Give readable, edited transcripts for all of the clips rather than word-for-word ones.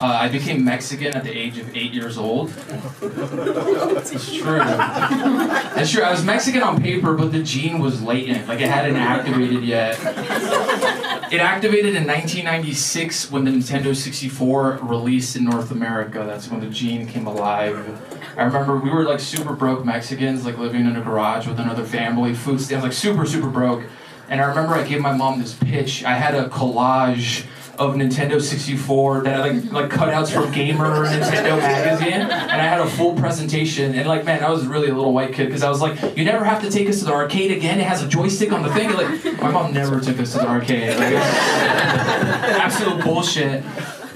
I became Mexican at the age of 8 years old. It's true. It's true. I was Mexican on paper, but the gene was latent. Like, it hadn't activated yet. It activated in 1996 when the Nintendo 64 released in North America. That's when the gene came alive. I remember we were like super broke Mexicans, like living in a garage with another family, food stamps, like super, super broke. And I remember I gave my mom this pitch. I had a collage of Nintendo 64 that had like cutouts from Gamer Nintendo magazine, and I had a full presentation. And like, man, I was really a little white kid because I was like, you never have to take us to the arcade again. It has a joystick on the thing. Like, my mom never took us to the arcade. Like, absolute bullshit.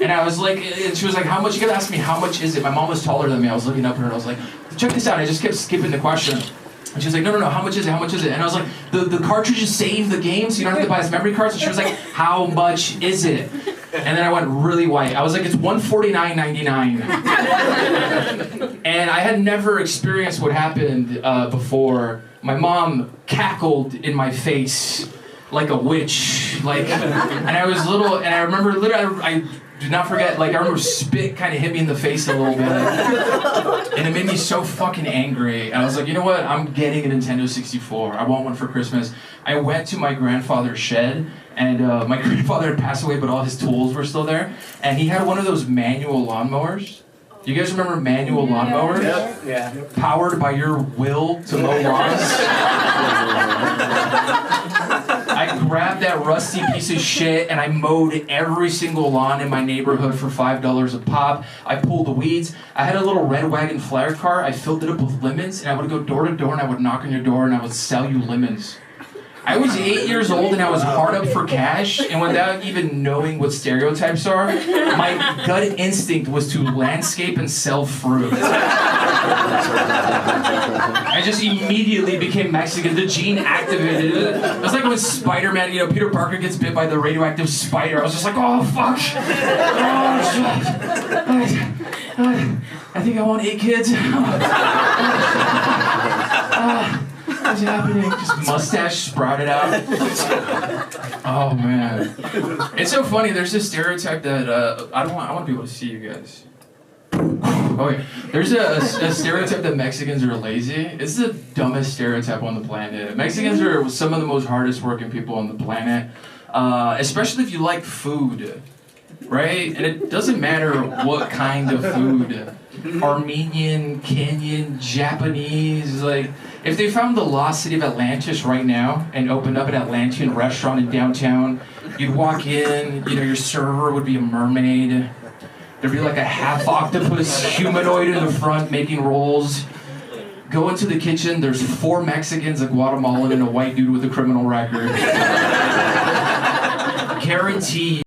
And I was like, and she was like, how much? You gotta ask me, how much is it? My mom was taller than me. I was looking up at her and I was like, check this out. I just kept skipping the question. And she was like, no, how much is it? How much is it? And I was like, the cartridges save the game, so you don't have to buy us memory cards. And she was like, how much is it? And then I went really white. I was like, it's $149.99. And I had never experienced what happened before. My mom cackled in my face like a witch. Like, and I was little, and I remember literally, I do not forget, like, I remember spit kind of hit me in the face a little bit. And it made me so fucking angry. And I was like, you know what? I'm getting a Nintendo 64. I want one for Christmas. I went to my grandfather's shed, and my grandfather had passed away, but all his tools were still there. And he had one of those manual lawnmowers. Do you guys remember manual lawnmowers? Yep. Yeah. Powered by your will to mow lawns? I grabbed that rusty piece of shit and I mowed every single lawn in my neighborhood for $5 a pop. I pulled the weeds. I had a little red wagon flare car. I filled it up with lemons, and I would go door to door and I would knock on your door and I would sell you lemons. I was 8 years old and I was hard up for cash, and without even knowing what stereotypes are, my gut instinct was to landscape and sell fruit. I just immediately became Mexican. The gene activated. It was like when Spider-Man, Peter Parker gets bit by the radioactive spider. I was just like, oh, fuck. Oh, shit. I think I want 8 kids. What's happening? Just mustache sprouted out. Oh, man. It's so funny. There's this stereotype that, I want people to see you guys. Oh, yeah. There's a stereotype that Mexicans are lazy. It's the dumbest stereotype on the planet. Mexicans are some of the most hardest working people on the planet, especially if you like food, right? And it doesn't matter what kind of food. Armenian, Kenyan, Japanese, like, if they found the lost city of Atlantis right now and opened up an Atlantean restaurant in downtown, you'd walk in, your server would be a mermaid. There'd be like a half octopus humanoid in the front making rolls. Go into the kitchen, there's 4 Mexicans, a Guatemalan, and a white dude with a criminal record. Guarantee